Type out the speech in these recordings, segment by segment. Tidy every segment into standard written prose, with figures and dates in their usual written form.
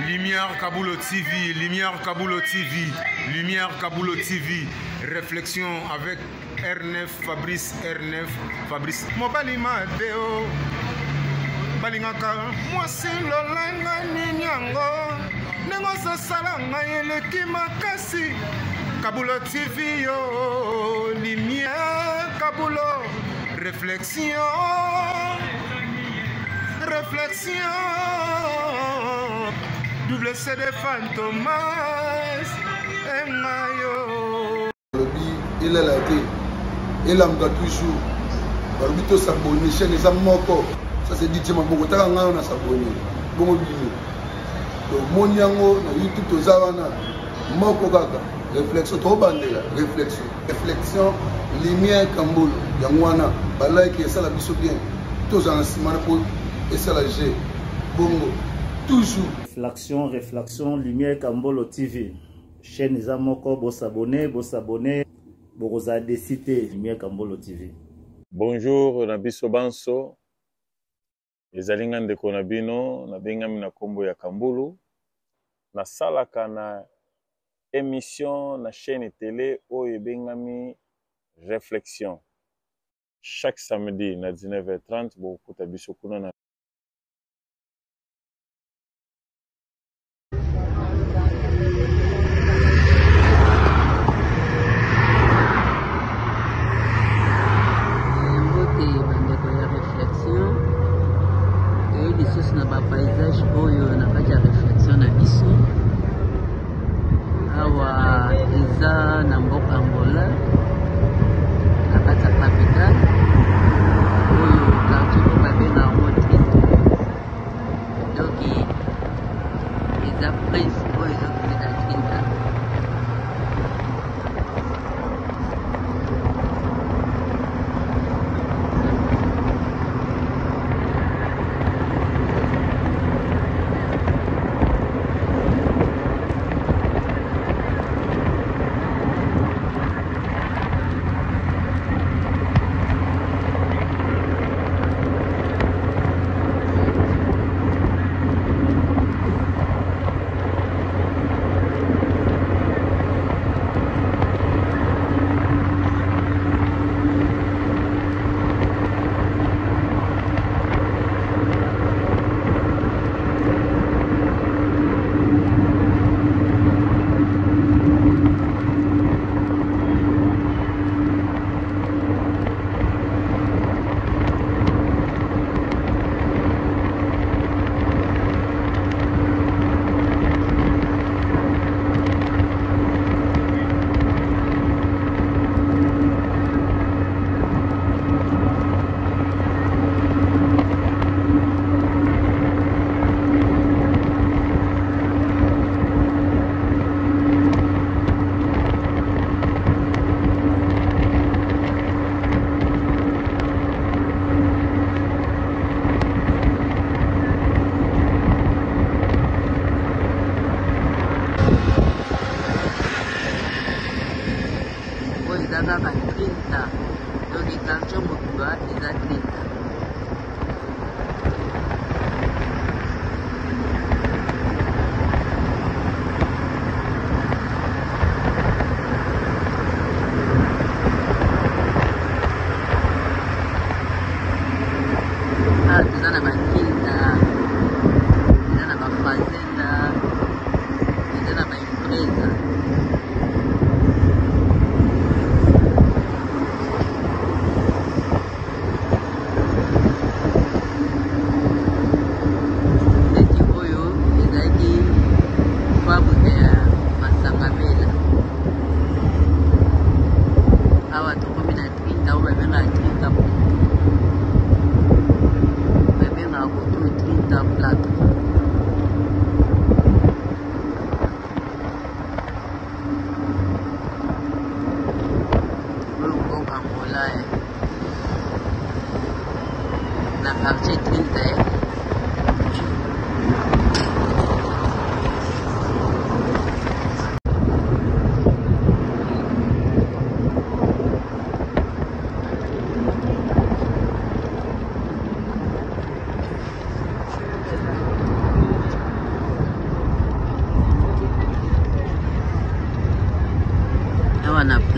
Lumière Kaboulo TV, Lumière Kaboulo TV, Lumière Kaboulo TV. Réflexion avec R9, Fabrice R9, Fabrice. Mobali Mateo, Balingaka, moi c'est Lolanga Ninyango, Nengosa Salanga Yeleki Makasi, Kaboulo TV, yo, Lumière Kaboulo, réflexion. Réflexion, double CD Fantomas, Mayo. Il est là, il a toujours. Il a s'abonner, chaîne les amoko. Ça c'est dit, ma beaucoup t'as on a s'abonner. Bon bio. Donc mon yango na YouTube tozawana. Moko gaga. Réflexion, trop bandela. Réflexion. Réflexion, lumière Kambolo. Yangwana. Balai qui est ça la biso bien. Tous en simana pour. Et ça la G. Bongo. Toujours. Réflexion, Lumière Kambolo TV. Chaîne Zamoko, vous s'abonnez, vous avez cité Lumière Kambolo TV. Bonjour, Nabiso Banso. Les Alingan de Konabino, Nabingami na Kombo ya Kambulu. Na salaka na émission na chaîne télé Oye Bengami Réflexion. Chaque samedi na 19h30, beaucoup tabiso kuna na paysage oyo na kati ya réflexion na biso awa eza na mboka Angola na kati ya capital oyo quartier ko babenga yango Trinta donc eza prince oyo ezokende na Trinta.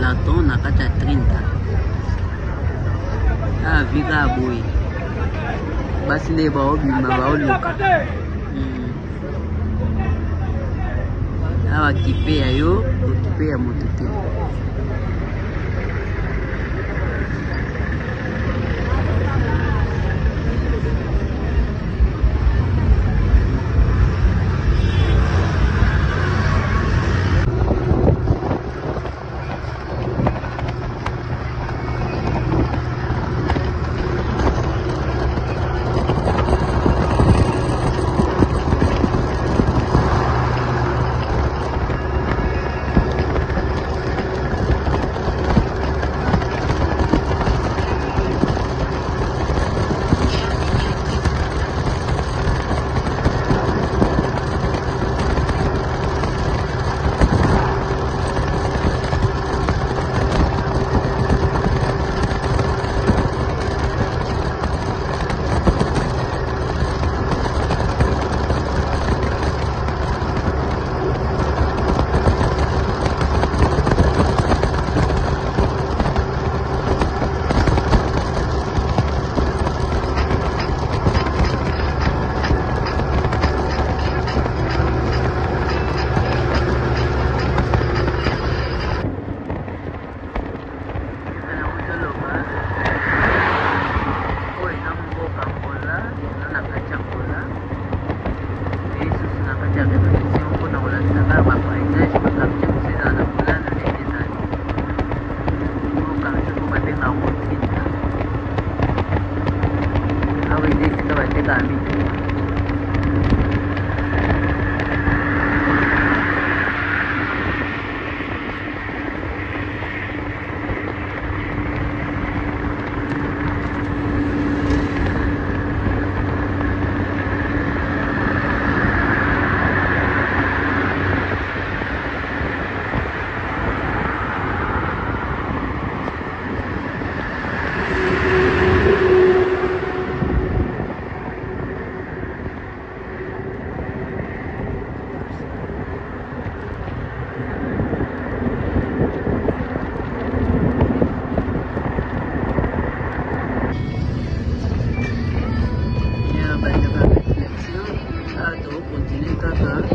Platon na kati ya 30 avika aboyi basi nde baobima baoluka awa kipe ya yo okipe ya moto te. Continue kaka